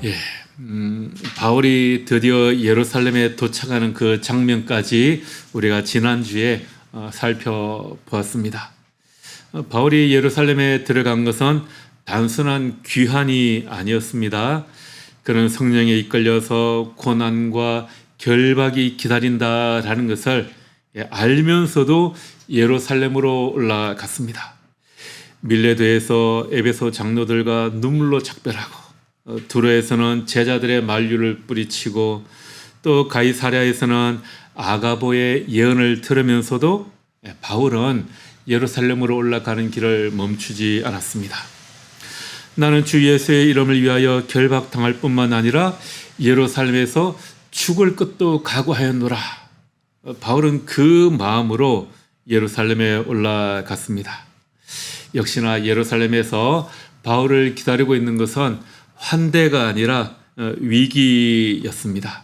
예, 바울이 드디어 예루살렘에 도착하는 그 장면까지 우리가 지난주에 살펴보았습니다. 바울이 예루살렘에 들어간 것은 단순한 귀환이 아니었습니다. 그는 성령에 이끌려서 고난과 결박이 기다린다라는 것을 알면서도 예루살렘으로 올라갔습니다. 밀레도에서 에베소 장로들과 눈물로 작별하고, 두로에서는 제자들의 만류를 뿌리치고, 또 가이사랴에서는 아가보의 예언을 들으면서도 바울은 예루살렘으로 올라가는 길을 멈추지 않았습니다. 나는 주 예수의 이름을 위하여 결박당할 뿐만 아니라 예루살렘에서 죽을 것도 각오하였노라. 바울은 그 마음으로 예루살렘에 올라갔습니다. 역시나 예루살렘에서 바울을 기다리고 있는 것은 환대가 아니라 위기였습니다.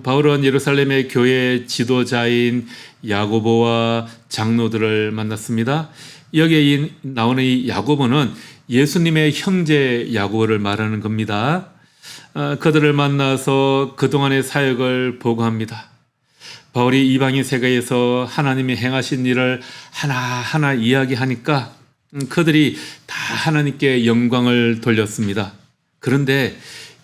바울은 예루살렘의 교회 지도자인 야고보와 장로들을 만났습니다. 여기에 나오는 이 야고보는 예수님의 형제 야고보를 말하는 겁니다. 그들을 만나서 그동안의 사역을 보고합니다. 바울이 이방인 세계에서 하나님이 행하신 일을 하나하나 이야기하니까 그들이 다 하나님께 영광을 돌렸습니다. 그런데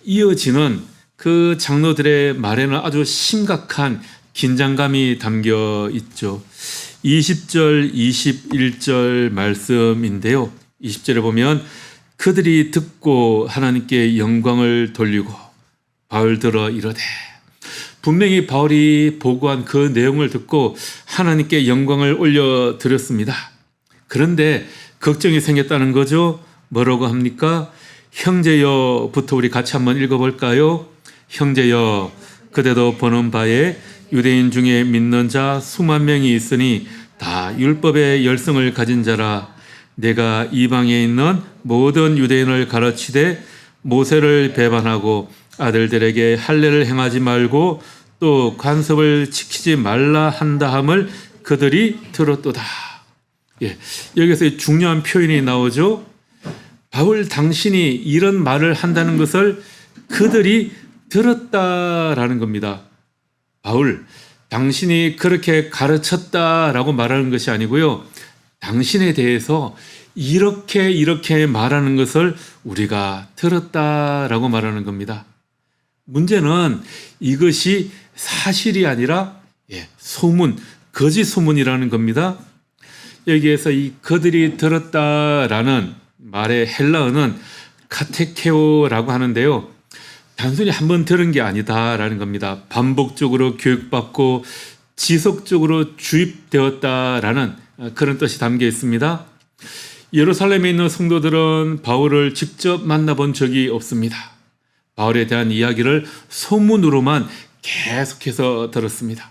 이어지는 그 장로들의 말에는 아주 심각한 긴장감이 담겨 있죠. 20절, 21절 말씀인데요. 20절에 보면 그들이 듣고 하나님께 영광을 돌리고 바울들어 이르되, 분명히 바울이 보고한 그 내용을 듣고 하나님께 영광을 올려드렸습니다. 그런데 걱정이 생겼다는 거죠. 뭐라고 합니까? 형제여부터 우리 같이 한번 읽어볼까요? 형제여, 그대도 보는 바에 유대인 중에 믿는 자 수만 명이 있으니 다 율법의 열성을 가진 자라. 내가 이방에 있는 모든 유대인을 가르치되 모세를 배반하고 아들들에게 할례를 행하지 말고 또 관습을 지키지 말라 한다 함을 그들이 들었도다. 여기서 중요한 표현이 나오죠. 바울 당신이 이런 말을 한다는 것을 그들이 들었다라는 겁니다. 바울 당신이 그렇게 가르쳤다라고 말하는 것이 아니고요, 당신에 대해서 이렇게 말하는 것을 우리가 들었다라고 말하는 겁니다. 문제는 이것이 사실이 아니라 소문, 거짓 소문이라는 겁니다. 여기에서 이 그들이 들었다라는 말의 헬라어는 카테케오라고 하는데요, 단순히 한번 들은 게 아니다라는 겁니다. 반복적으로 교육받고 지속적으로 주입되었다라는 그런 뜻이 담겨 있습니다. 예루살렘에 있는 성도들은 바울을 직접 만나본 적이 없습니다. 바울에 대한 이야기를 소문으로만 계속해서 들었습니다.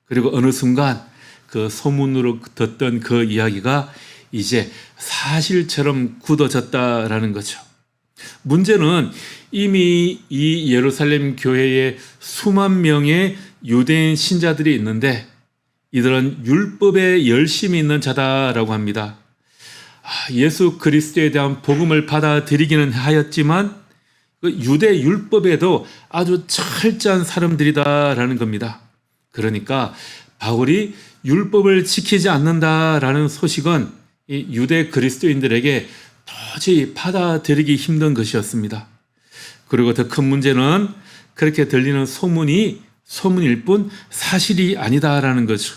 그리고 어느 순간 그 소문으로 듣던 그 이야기가 이제 사실처럼 굳어졌다라는 거죠. 문제는 이미 이 예루살렘 교회에 수만 명의 유대인 신자들이 있는데 이들은 율법에 열심히 있는 자다라고 합니다. 예수 그리스도에 대한 복음을 받아들이기는 하였지만 그 유대 율법에도 아주 철저한 사람들이다라는 겁니다. 그러니까 바울이 율법을 지키지 않는다라는 소식은 이 유대 그리스도인들에게 도저히 받아들이기 힘든 것이었습니다. 그리고 더 큰 문제는 그렇게 들리는 소문이 소문일 뿐 사실이 아니다라는 거죠.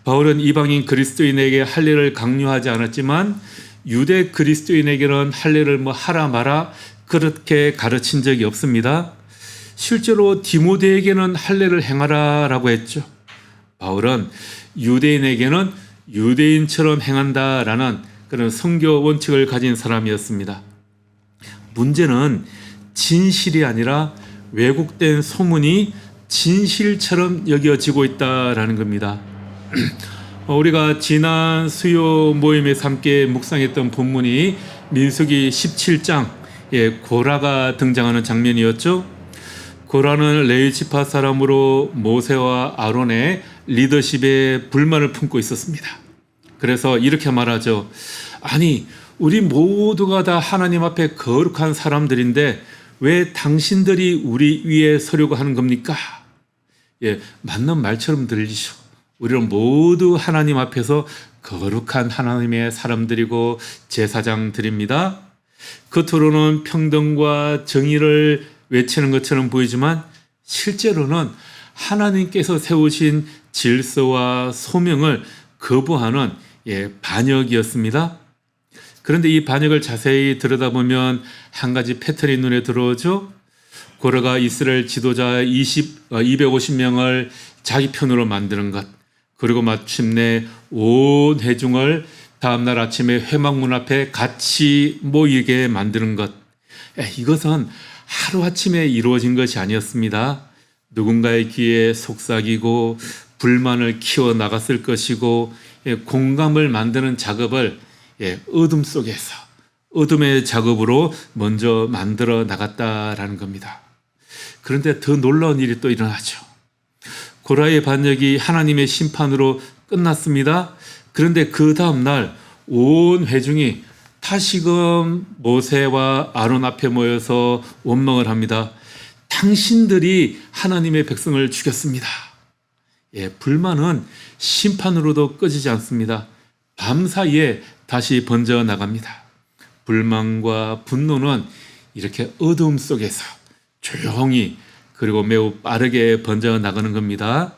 바울은 이방인 그리스도인에게 할례를 강요하지 않았지만 유대 그리스도인에게는 할례를 하라 마라 그렇게 가르친 적이 없습니다. 실제로 디모데에게는 할례를 행하라라고 했죠. 바울은 유대인에게는 유대인처럼 행한다라는 그런 성교 원칙을 가진 사람이었습니다. 문제는 진실이 아니라 왜곡된 소문이 진실처럼 여겨지고 있다라는 겁니다. 우리가 지난 수요 모임에서 함께 묵상했던 본문이 민수기 17장 고라가 등장하는 장면이었죠. 고라는 레위 지파 사람으로 모세와 아론의 리더십에 불만을 품고 있었습니다. 그래서 이렇게 말하죠. 아니, 우리 모두가 다 하나님 앞에 거룩한 사람들인데 왜 당신들이 우리 위에 서려고 하는 겁니까? 맞는 말처럼 들리죠. 우리는 모두 하나님 앞에서 거룩한 하나님의 사람들이고 제사장들입니다. 겉으로는 평등과 정의를 외치는 것처럼 보이지만 실제로는 하나님께서 세우신 질서와 소명을 거부하는 반역이었습니다. 그런데 이 반역을 자세히 들여다보면 한 가지 패턴이 눈에 들어오죠. 고라가 이스라엘 지도자 250명을 자기 편으로 만드는 것, 그리고 마침내 온 회중을 다음날 아침에 회막문 앞에 같이 모이게 만드는 것. 이것은 하루아침에 이루어진 것이 아니었습니다. 누군가의 귀에 속삭이고 불만을 키워나갔을 것이고 공감을 만드는 작업을 어둠 속에서 어둠의 작업으로 먼저 만들어 나갔다라는 겁니다. 그런데 더 놀라운 일이 또 일어나죠. 고라의 반역이 하나님의 심판으로 끝났습니다. 그런데 그 다음날 온 회중이 다시금 모세와 아론 앞에 모여서 원망을 합니다. 당신들이 하나님의 백성을 죽였습니다. 불만은 심판으로도 꺼지지 않습니다. 밤사이에 다시 번져 나갑니다. 불만과 분노는 이렇게 어둠 속에서 조용히 그리고 매우 빠르게 번져 나가는 겁니다.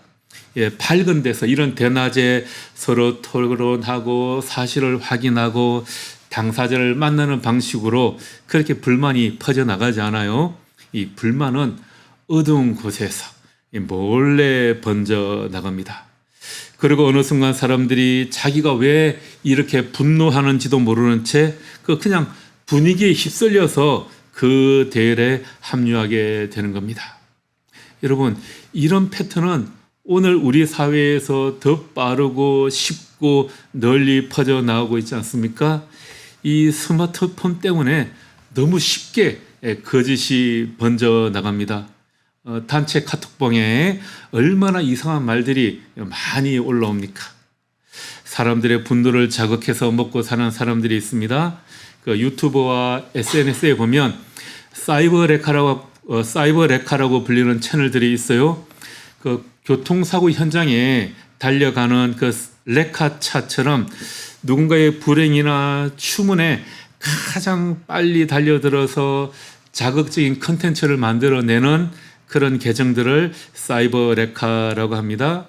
밝은 데서 이런 대낮에 서로 토론하고 사실을 확인하고 당사자를 만나는 방식으로 그렇게 불만이 퍼져나가지 않아요. 이 불만은 어두운 곳에서 몰래 번져 나갑니다. 그리고 어느 순간 사람들이 자기가 왜 이렇게 분노하는지도 모르는 채 그냥 분위기에 휩쓸려서 그 대열에 합류하게 되는 겁니다. 여러분, 이런 패턴은 오늘 우리 사회에서 더 빠르고 쉽고 널리 퍼져 나오고 있지 않습니까? 이 스마트폰 때문에 너무 쉽게 거짓이 번져 나갑니다. 단체 카톡방에 얼마나 이상한 말들이 많이 올라옵니까? 사람들의 분노를 자극해서 먹고 사는 사람들이 있습니다. 그 유튜브와 SNS에 보면 사이버 레카라고 불리는 채널들이 있어요. 그 교통사고 현장에 달려가는 그 레카차처럼 누군가의 불행이나 추문에 가장 빨리 달려들어서 자극적인 컨텐츠를 만들어내는 그런 계정들을 사이버 레카라고 합니다.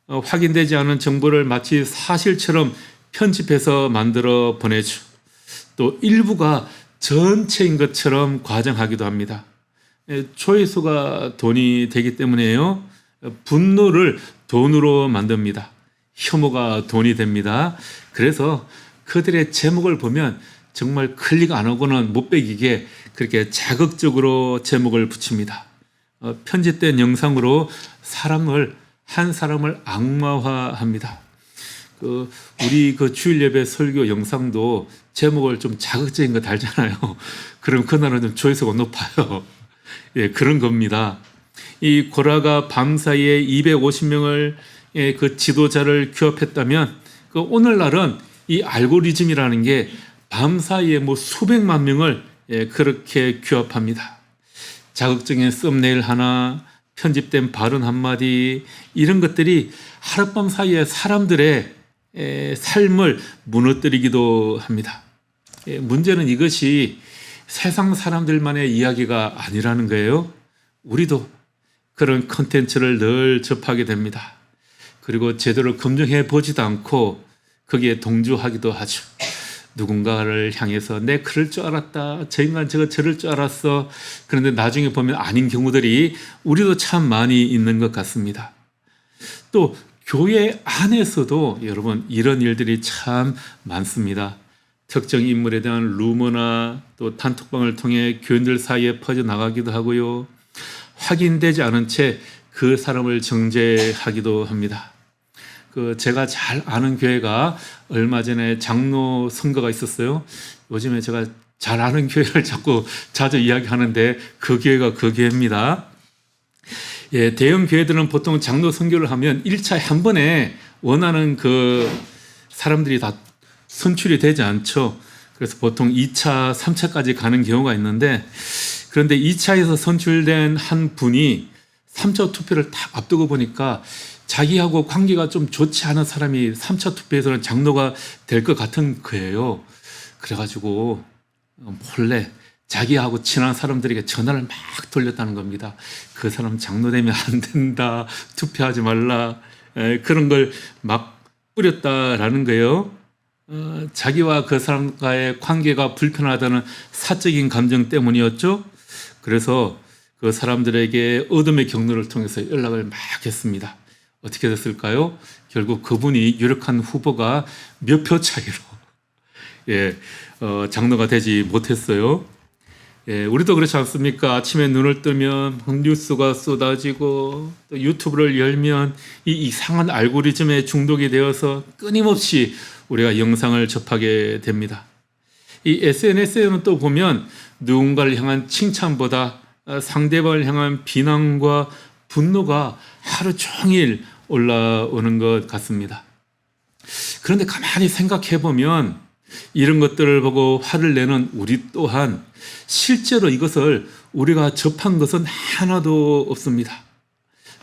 확인되지 않은 정보를 마치 사실처럼 편집해서 만들어 보내죠. 또 일부가 전체인 것처럼 과장하기도 합니다. 조회수가 돈이 되기 때문에요. 분노를 돈으로 만듭니다. 혐오가 돈이 됩니다. 그래서 그들의 제목을 보면 정말 클릭 안 하고는 못 베기게 그렇게 자극적으로 제목을 붙입니다. 편집된 영상으로 한 사람을 악마화합니다. 우리 주일 예배 설교 영상도 제목을 좀 자극적인 거 달잖아요. 그럼 그날은 좀 조회수가 높아요. 그런 겁니다. 이 고라가 밤사이에 250명을 그 지도자를 규합했다면 오늘날은 이 알고리즘이라는 게 밤사이에 수백만 명을 그렇게 규합합니다. 자극적인 썸네일 하나, 편집된 발언 한마디, 이런 것들이 하룻밤 사이에 사람들의 삶을 무너뜨리기도 합니다. 문제는 이것이 세상 사람들만의 이야기가 아니라는 거예요. 우리도 그런 컨텐츠를 늘 접하게 됩니다. 그리고 제대로 검증해 보지도 않고 거기에 동조하기도 하죠. 누군가를 향해서 내 그럴 줄 알았다. 저 인간 저럴 줄 알았어. 그런데 나중에 보면 아닌 경우들이 우리도 참 많이 있는 것 같습니다. 또 교회 안에서도 여러분 이런 일들이 참 많습니다. 특정 인물에 대한 루머나 또 단톡방을 통해 교인들 사이에 퍼져나가기도 하고요. 확인되지 않은 채 그 사람을 정죄하기도 합니다. 제가 잘 아는 교회가 얼마 전에 장로 선거가 있었어요. 요즘에 제가 잘 아는 교회를 자주 이야기하는데 그 교회가 그 교회입니다. 대형 교회들은 보통 장로 선교를 하면 1차에 한 번에 원하는 그 사람들이 다 선출이 되지 않죠. 그래서 보통 2차, 3차까지 가는 경우가 있는데, 그런데 2차에서 선출된 한 분이 3차 투표를 딱 앞두고 보니까 자기하고 관계가 좀 좋지 않은 사람이 3차 투표에서는 장로가 될 것 같은 거예요. 그래가지고 몰래 자기하고 친한 사람들에게 전화를 막 돌렸다는 겁니다. 그 사람 장로 되면 안 된다, 투표하지 말라, 그런 걸 막 뿌렸다라는 거예요. 자기와 그 사람과의 관계가 불편하다는 사적인 감정 때문이었죠. 그래서 그 사람들에게 어둠의 경로를 통해서 연락을 막 했습니다. 어떻게 됐을까요? 결국 그분이 유력한 후보가 몇 표 차이로 장로가 되지 못했어요. 우리도 그렇지 않습니까? 아침에 눈을 뜨면 뉴스가 쏟아지고 또 유튜브를 열면 이 이상한 알고리즘에 중독이 되어서 끊임없이 우리가 영상을 접하게 됩니다. 이 SNS에는 또 보면 누군가를 향한 칭찬보다 상대방을 향한 비난과 분노가 하루 종일 올라오는 것 같습니다. 그런데 가만히 생각해 보면 이런 것들을 보고 화를 내는 우리 또한 실제로 이것을 우리가 접한 것은 하나도 없습니다.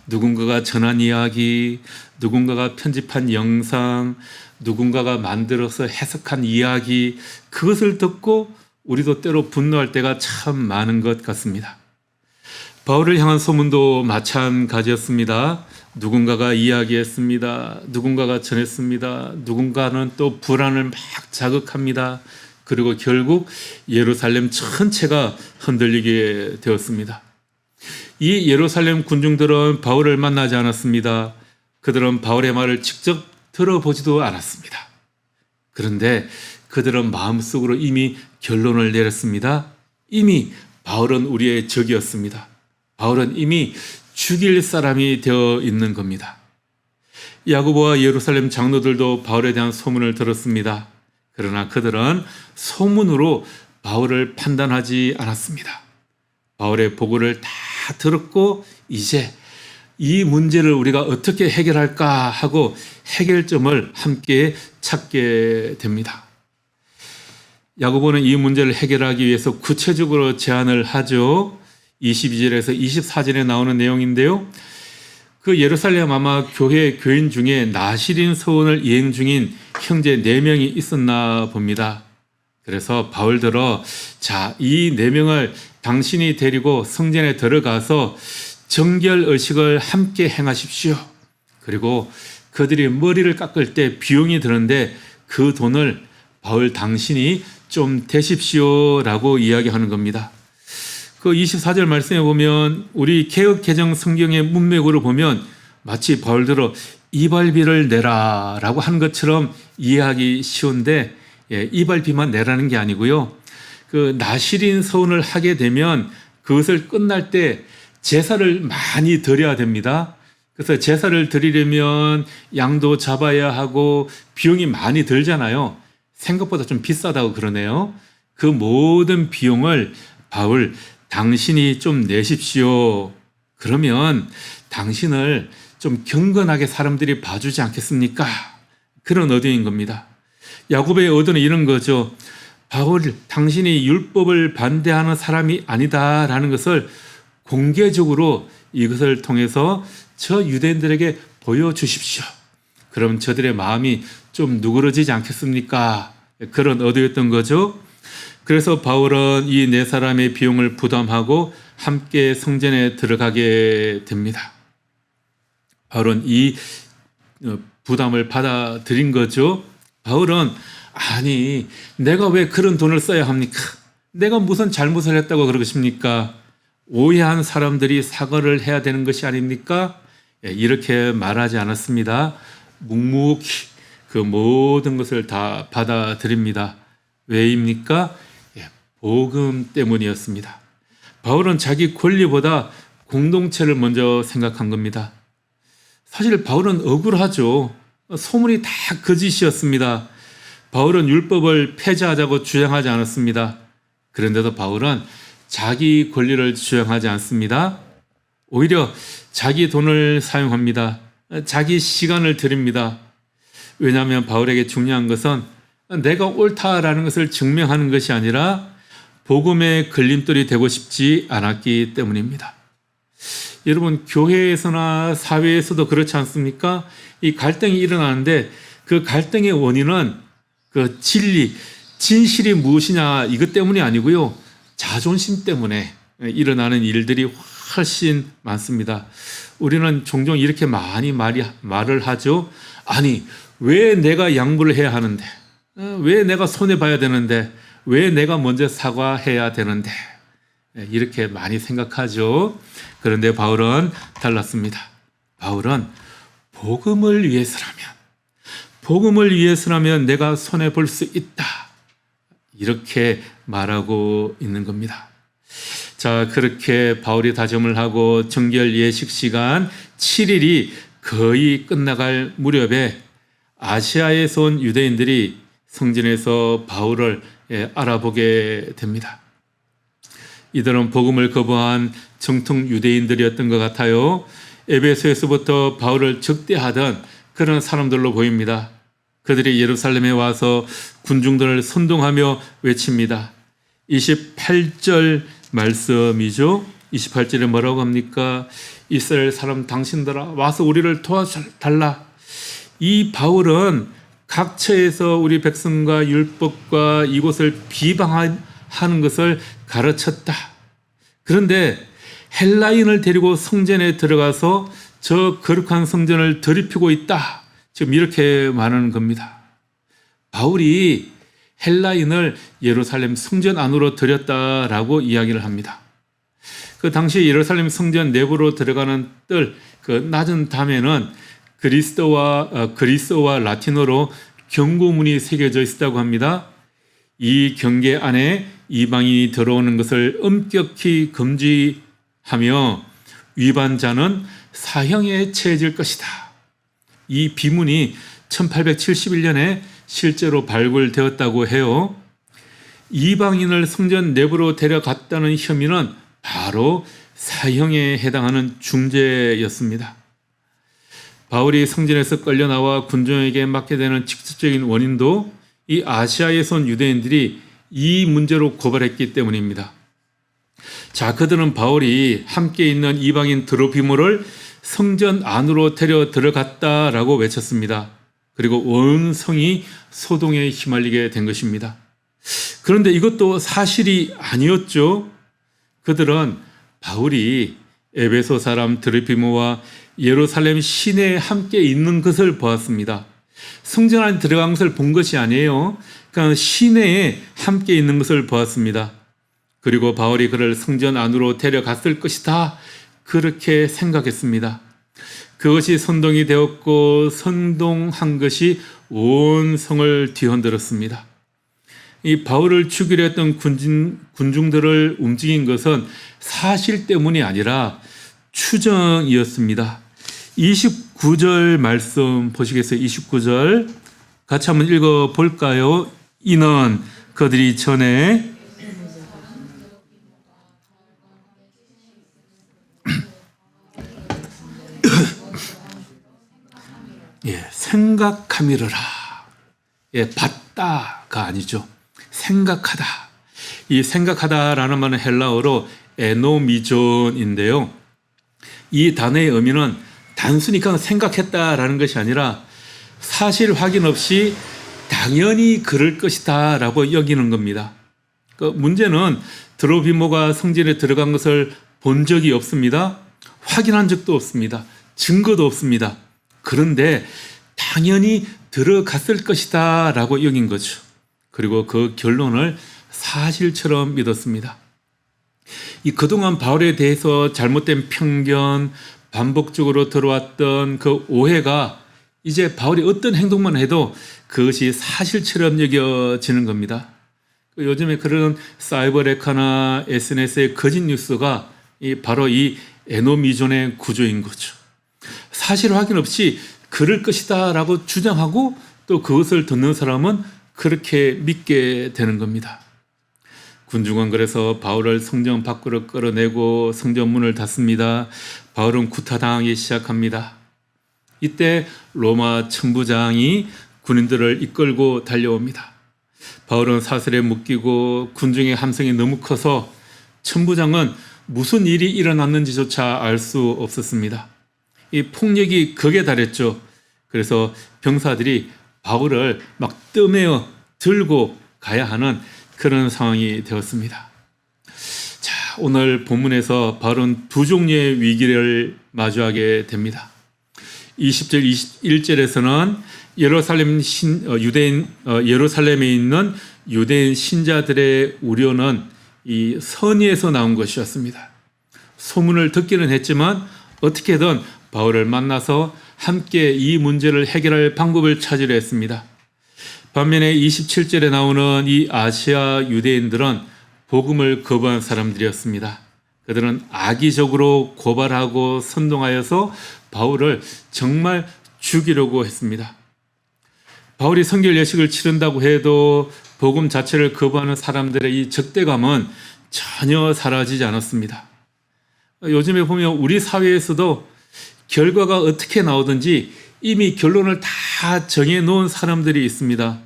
누군가가 전한 이야기, 누군가가 편집한 영상, 누군가가 만들어서 해석한 이야기, 그것을 듣고 우리도 때로 분노할 때가 참 많은 것 같습니다. 바울을 향한 소문도 마찬가지였습니다. 누군가가 이야기했습니다. 누군가가 전했습니다. 누군가는 또 불안을 막 자극합니다. 그리고 결국 예루살렘 전체가 흔들리게 되었습니다. 이 예루살렘 군중들은 바울을 만나지 않았습니다. 그들은 바울의 말을 직접 들어보지도 않았습니다. 그런데 그들은 마음속으로 이미 결론을 내렸습니다. 이미 바울은 우리의 적이었습니다. 바울은 이미 죽일 사람이 되어 있는 겁니다. 야고보와 예루살렘 장로들도 바울에 대한 소문을 들었습니다. 그러나 그들은 소문으로 바울을 판단하지 않았습니다. 바울의 보고를 다 들었고 이제 이 문제를 우리가 어떻게 해결할까 하고 해결점을 함께 찾게 됩니다. 야고보는 이 문제를 해결하기 위해서 구체적으로 제안을 하죠. 22절에서 24절에 나오는 내용인데요. 그 예루살렘 아마 교인 중에 나시린 서원을 이행 중인 형제 4명이 있었나 봅니다. 그래서 바울들어 이 4명을 당신이 데리고 성전에 들어가서 정결의식을 함께 행하십시오. 그리고 그들이 머리를 깎을 때 비용이 드는데 그 돈을 바울 당신이 좀 대십시오라고 이야기하는 겁니다. 그 24절 말씀에 보면 우리 개역 개정 성경의 문맥으로 보면 마치 바울들어 이발비를 내라 라고 하는 것처럼 이해하기 쉬운데 이발비만 내라는 게 아니고요. 그 나시린 서원을 하게 되면 그것을 끝날 때 제사를 많이 드려야 됩니다. 그래서 제사를 드리려면 양도 잡아야 하고 비용이 많이 들잖아요. 생각보다 좀 비싸다고 그러네요. 그 모든 비용을 바울 당신이 좀 내십시오. 그러면 당신을 좀 경건하게 사람들이 봐주지 않겠습니까? 그런 의도인 겁니다. 야고보의 의도는 이런 거죠. 바울, 당신이 율법을 반대하는 사람이 아니다라는 것을 공개적으로 이것을 통해서 저 유대인들에게 보여주십시오. 그럼 저들의 마음이 좀 누그러지지 않겠습니까? 그런 의도였던 거죠. 그래서 바울은 이 4사람의 비용을 부담하고 함께 성전에 들어가게 됩니다. 바울은 이 부담을 받아들인 거죠. 바울은 아니 내가 왜 그런 돈을 써야 합니까? 내가 무슨 잘못을 했다고 그러십니까? 오해한 사람들이 사과를 해야 되는 것이 아닙니까? 이렇게 말하지 않았습니다. 묵묵히 그 모든 것을 다 받아들입니다. 왜입니까? 복음 때문이었습니다. 바울은 자기 권리보다 공동체를 먼저 생각한 겁니다. 사실 바울은 억울하죠. 소문이 다 거짓이었습니다. 바울은 율법을 폐지하자고 주장하지 않았습니다. 그런데도 바울은 자기 권리를 주장하지 않습니다. 오히려 자기 돈을 사용합니다. 자기 시간을 드립니다. 왜냐하면 바울에게 중요한 것은 내가 옳다라는 것을 증명하는 것이 아니라 복음의 걸림돌이 되고 싶지 않았기 때문입니다. 여러분, 교회에서나 사회에서도 그렇지 않습니까? 이 갈등이 일어나는데 그 갈등의 원인은 그 진리, 진실이 무엇이냐 이것 때문이 아니고요. 자존심 때문에 일어나는 일들이 훨씬 많습니다. 우리는 종종 이렇게 많이 말을 하죠. 아니, 왜 내가 양보를 해야 하는데? 왜 내가 손해봐야 되는데? 왜 내가 먼저 사과해야 되는데? 이렇게 많이 생각하죠. 그런데 바울은 달랐습니다. 바울은 복음을 위해서라면 내가 손해볼 수 있다. 이렇게 말하고 있는 겁니다. 자, 그렇게 바울이 다짐을 하고 정결 예식 시간 7일이 거의 끝나갈 무렵에 아시아에서 온 유대인들이 성전에서 바울을 알아보게 됩니다. 이들은 복음을 거부한 정통 유대인들이었던 것 같아요. 에베소에서부터 바울을 적대하던 그런 사람들로 보입니다. 그들이 예루살렘에 와서 군중들을 선동하며 외칩니다. 28절 말씀이죠. 28절에 뭐라고 합니까? 이스라엘 사람 당신들아 와서 우리를 도와달라. 이 바울은 각처에서 우리 백성과 율법과 이곳을 비방하는 것을 가르쳤다. 그런데 헬라인을 데리고 성전에 들어가서 저 거룩한 성전을 더럽히고 있다. 지금 이렇게 말하는 겁니다. 바울이 헬라인을 예루살렘 성전 안으로 들였다라고 이야기를 합니다. 그 당시 예루살렘 성전 내부로 들어가는 뜰, 그 낮은 담에는 그리스어와 라틴어로 경고문이 새겨져 있었다고 합니다. 이 경계 안에 이방인이 들어오는 것을 엄격히 금지하며 위반자는 사형에 처해질 것이다. 이 비문이 1871년에 실제로 발굴되었다고 해요. 이방인을 성전 내부로 데려갔다는 혐의는 바로 사형에 해당하는 중죄였습니다. 바울이 성전에서 끌려나와 군중에게 맡게 되는 직접적인 원인도 이 아시아에서 온 유대인들이 이 문제로 고발했기 때문입니다. 자, 그들은 바울이 함께 있는 이방인 드로피모를 성전 안으로 데려 들어갔다라고 외쳤습니다. 그리고 온 성이 소동에 휘말리게 된 것입니다. 그런데 이것도 사실이 아니었죠. 그들은 바울이 에베소 사람 드로피모와 예루살렘 시내에 함께 있는 것을 보았습니다. 성전 안에 들어간 것을 본 것이 아니에요. 그러니까 시내에 함께 있는 것을 보았습니다. 그리고 바울이 그를 성전 안으로 데려갔을 것이다. 그렇게 생각했습니다. 그것이 선동이 되었고 선동한 것이 온 성을 뒤흔들었습니다. 이 바울을 죽이려 했던 군중들을 움직인 것은 사실 때문이 아니라 추정이었습니다. 29절 말씀 보시겠어요? 29절 같이 한번 읽어볼까요? 이는 그들이 전에 생각함이러라. 봤다가 아니죠. 생각하다. 이 생각하다라는 말은 헬라어로 에노미존인데요. 이 단어의 의미는 단순히 그냥 생각했다라는 것이 아니라 사실 확인 없이 당연히 그럴 것이다 라고 여기는 겁니다. 그 문제는 드로비모가 성전에 들어간 것을 본 적이 없습니다. 확인한 적도 없습니다. 증거도 없습니다. 그런데 당연히 들어갔을 것이다 라고 여긴 거죠. 그리고 그 결론을 사실처럼 믿었습니다. 이 그동안 바울에 대해서 잘못된 편견, 반복적으로 들어왔던 그 오해가 이제 바울이 어떤 행동만 해도 그것이 사실처럼 여겨지는 겁니다. 요즘에 그런 사이버레카나 SNS의 거짓 뉴스가 바로 이 에노미존의 구조인 거죠. 사실 확인 없이 그럴 것이다 라고 주장하고 또 그것을 듣는 사람은 그렇게 믿게 되는 겁니다. 군중은 그래서 바울을 성전 밖으로 끌어내고 성전 문을 닫습니다. 바울은 구타당하기 시작합니다. 이때 로마 천부장이 군인들을 이끌고 달려옵니다. 바울은 사슬에 묶이고 군중의 함성이 너무 커서 천부장은 무슨 일이 일어났는지조차 알 수 없었습니다. 이 폭력이 극에 달했죠. 그래서 병사들이 바울을 막 떠매어 들고 가야 하는 그런 상황이 되었습니다. 자, 오늘 본문에서 바울은 두 종류의 위기를 마주하게 됩니다. 20절, 21절에서는 예루살렘에 있는 유대인 신자들의 우려는 이 선의에서 나온 것이었습니다. 소문을 듣기는 했지만 어떻게든 바울을 만나서 함께 이 문제를 해결할 방법을 찾으려 했습니다. 반면에 27절에 나오는 이 아시아 유대인들은 복음을 거부한 사람들이었습니다. 그들은 악의적으로 고발하고 선동하여서 바울을 정말 죽이려고 했습니다. 바울이 선결 예식을 치른다고 해도 복음 자체를 거부하는 사람들의 이 적대감은 전혀 사라지지 않았습니다. 요즘에 보면 우리 사회에서도 결과가 어떻게 나오든지 이미 결론을 다 정해놓은 사람들이 있습니다.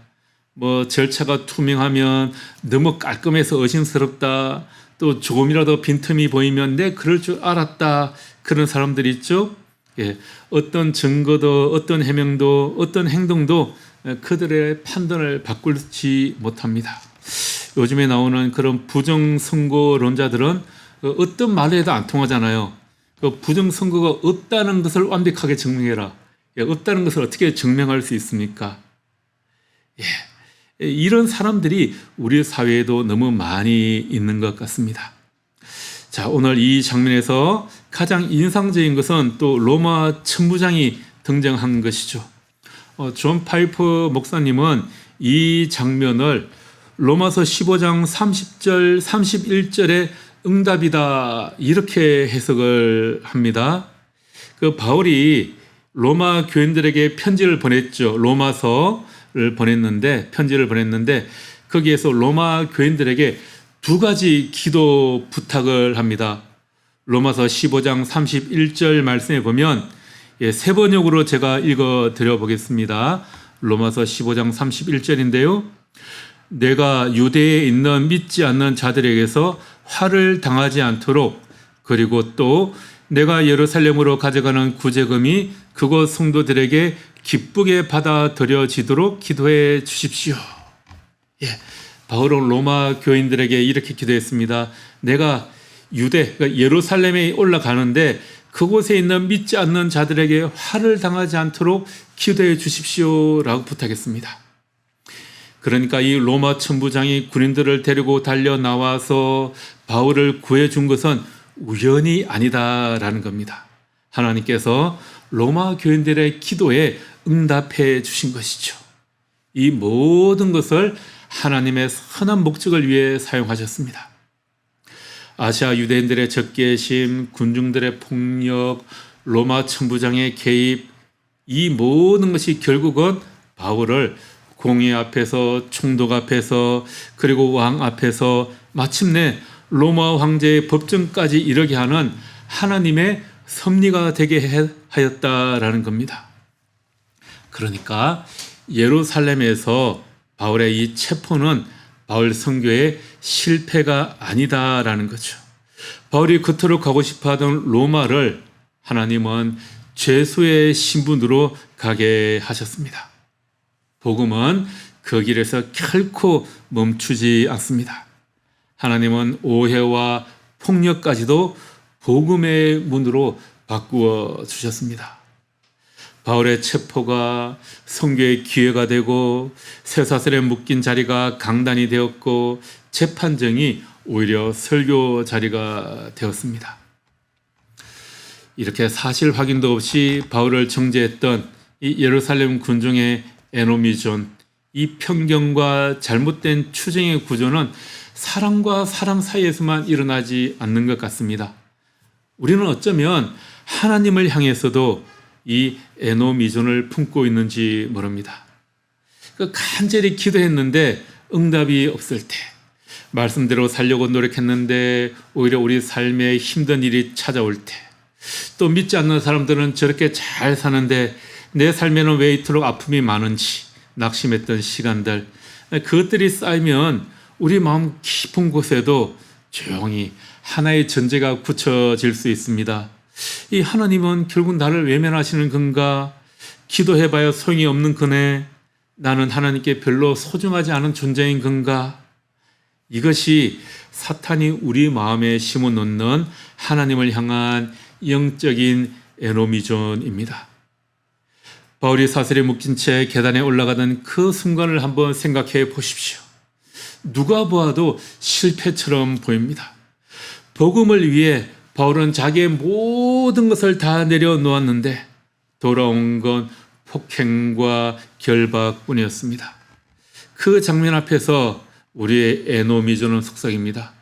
뭐 절차가 투명하면 너무 깔끔해서 의심스럽다, 또 조금이라도 빈틈이 보이면 내 그럴 줄 알았다, 그런 사람들이 있죠. 예, 어떤 증거도 어떤 해명도 어떤 행동도 그들의 판단을 바꾸지 못합니다. 요즘에 나오는 그런 부정선거론자들은 어떤 말을 해도 안 통하잖아요. 그 부정선거가 없다는 것을 완벽하게 증명해라. 없다는 것을 어떻게 증명할 수 있습니까? 이런 사람들이 우리 사회에도 너무 많이 있는 것 같습니다. 자, 오늘 이 장면에서 가장 인상적인 것은 또 로마 천부장이 등장한 것이죠. 존 파이프 목사님은 이 장면을 로마서 15장 30절, 31절의 응답이다, 이렇게 해석을 합니다. 그 바울이 로마 교인들에게 편지를 보냈죠. 로마서를 편지를 보냈는데 거기에서 로마 교인들에게 두 가지 기도 부탁을 합니다. 로마서 15장 31절 말씀에 보면 세 번역으로 제가 읽어 드려 보겠습니다. 로마서 15장 31절인데요. 내가 유대에 있는 믿지 않는 자들에게서 화를 당하지 않도록, 그리고 또 내가 예루살렘으로 가져가는 구제금이 그곳 성도들에게 기쁘게 받아들여지도록 기도해 주십시오. 바울은 로마 교인들에게 이렇게 기도했습니다. 내가 그러니까 예루살렘에 올라가는데 그곳에 있는 믿지 않는 자들에게 화를 당하지 않도록 기도해 주십시오라고 부탁했습니다. 그러니까 이 로마 천부장이 군인들을 데리고 달려 나와서 바울을 구해준 것은 우연이 아니다라는 겁니다. 하나님께서 로마 교인들의 기도에 응답해 주신 것이죠. 이 모든 것을 하나님의 선한 목적을 위해 사용하셨습니다. 아시아 유대인들의 적개심, 군중들의 폭력, 로마 천부장의 개입, 이 모든 것이 결국은 바울을 공의 앞에서, 총독 앞에서, 그리고 왕 앞에서 마침내 로마 황제의 법정까지 이르게 하는 하나님의 섭리가 되게 하였다라는 겁니다. 그러니까 예루살렘에서 바울의 이 체포는 바울 선교의 실패가 아니다라는 거죠. 바울이 그토록 가고 싶어하던 로마를 하나님은 죄수의 신분으로 가게 하셨습니다. 복음은 그 길에서 결코 멈추지 않습니다. 하나님은 오해와 폭력까지도 복음의 문으로 바꾸어 주셨습니다. 바울의 체포가 선교의 기회가 되고 쇠사슬에 묶인 자리가 강단이 되었고 재판정이 오히려 설교 자리가 되었습니다. 이렇게 사실 확인도 없이 바울을 정죄했던 이 예루살렘 군중의 에노미존, 이 편견과 잘못된 추정의 구조는 사람과 사람 사이에서만 일어나지 않는 것 같습니다. 우리는 어쩌면 하나님을 향해서도 이 에노미존을 품고 있는지 모릅니다. 간절히 기도했는데 응답이 없을 때, 말씀대로 살려고 노력했는데 오히려 우리 삶에 힘든 일이 찾아올 때, 또 믿지 않는 사람들은 저렇게 잘 사는데 내 삶에는 왜 이토록 아픔이 많은지 낙심했던 시간들, 그것들이 쌓이면 우리 마음 깊은 곳에도 조용히 하나의 전제가 굳혀질 수 있습니다. 이 하나님은 결국 나를 외면하시는 건가? 기도해봐야 소용이 없는 거네? 나는 하나님께 별로 소중하지 않은 존재인 건가? 이것이 사탄이 우리 마음에 심어놓는 하나님을 향한 영적인 에노미존입니다. 바울이 사슬에 묶인 채 계단에 올라가던 그 순간을 한번 생각해 보십시오. 누가 보아도 실패처럼 보입니다. 복음을 위해 바울은 자기의 모든 것을 다 내려놓았는데 돌아온 건 폭행과 결박뿐이었습니다. 그 장면 앞에서 우리의 에노미존은 속삭입니다.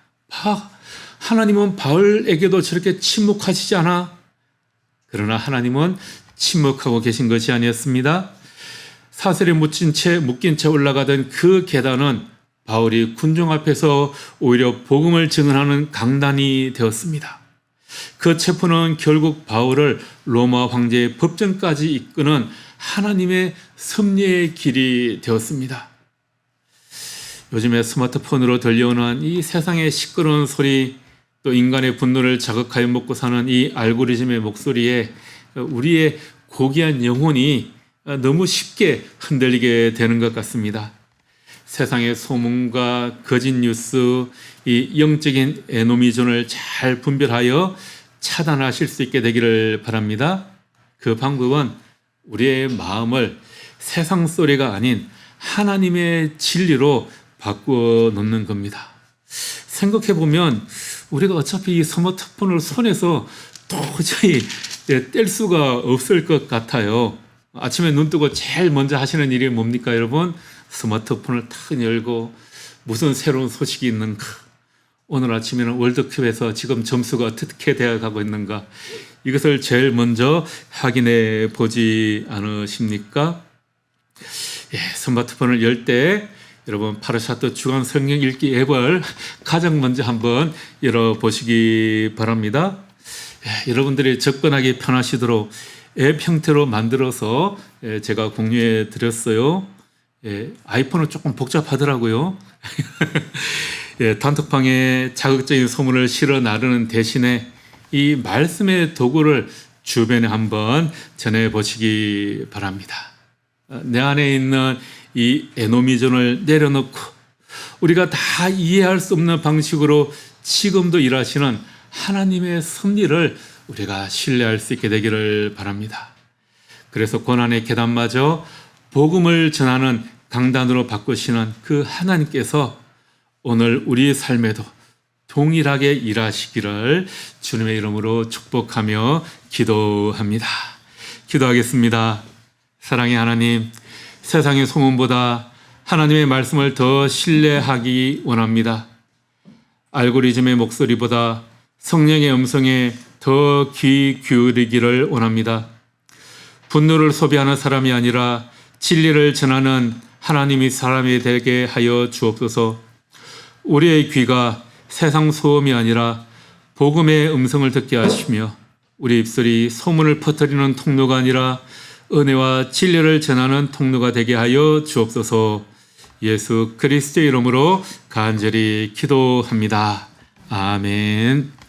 하나님은 바울에게도 저렇게 침묵하시지 않아? 그러나 하나님은 침묵하고 계신 것이 아니었습니다. 사슬에 묶인 채 올라가던 그 계단은 바울이 군중 앞에서 오히려 복음을 증언하는 강단이 되었습니다. 그 체포는 결국 바울을 로마 황제의 법정까지 이끄는 하나님의 섭리의 길이 되었습니다. 요즘에 스마트폰으로 들려오는 이 세상의 시끄러운 소리, 또 인간의 분노를 자극하여 먹고 사는 이 알고리즘의 목소리에 우리의 고귀한 영혼이 너무 쉽게 흔들리게 되는 것 같습니다. 세상의 소문과 거짓 뉴스, 이 영적인 에노미존을 잘 분별하여 차단하실 수 있게 되기를 바랍니다. 그 방법은 우리의 마음을 세상 소리가 아닌 하나님의 진리로 바꾸어 놓는 겁니다. 생각해 보면 우리가 어차피 이 스마트폰을 손에서 도저히 뗄 수가 없을 것 같아요. 아침에 눈 뜨고 제일 먼저 하시는 일이 뭡니까, 여러분? 스마트폰을 탁 열고 무슨 새로운 소식이 있는가? 오늘 아침에는 월드컵에서 지금 점수가 어떻게 되어가고 있는가? 이것을 제일 먼저 확인해 보지 않으십니까? 스마트폰을 열 때 여러분 파르샤트 주간 성경 읽기 앱을 가장 먼저 한번 열어보시기 바랍니다. 여러분들이 접근하기 편하시도록 앱 형태로 만들어서 제가 공유해 드렸어요. 아이폰은 조금 복잡하더라고요. 단톡방에 자극적인 소문을 실어 나르는 대신에 이 말씀의 도구를 주변에 한번 전해 보시기 바랍니다. 내 안에 있는 이 에노미존을 내려놓고 우리가 다 이해할 수 없는 방식으로 지금도 일하시는 하나님의 섭리를 우리가 신뢰할 수 있게 되기를 바랍니다. 그래서 고난의 계단마저 복음을 전하는 강단으로 바꾸시는 그 하나님께서 오늘 우리의 삶에도 동일하게 일하시기를 주님의 이름으로 축복하며 기도합니다. 기도하겠습니다. 사랑의 하나님, 세상의 소문보다 하나님의 말씀을 더 신뢰하기 원합니다. 알고리즘의 목소리보다 성령의 음성에 더 귀 기울이기를 원합니다. 분노를 소비하는 사람이 아니라 진리를 전하는 하나님이 사람이 되게 하여 주옵소서. 우리의 귀가 세상 소음이 아니라 복음의 음성을 듣게 하시며 우리 입술이 소문을 퍼뜨리는 통로가 아니라 은혜와 진리를 전하는 통로가 되게 하여 주옵소서. 예수 그리스도의 이름으로 간절히 기도합니다. 아멘.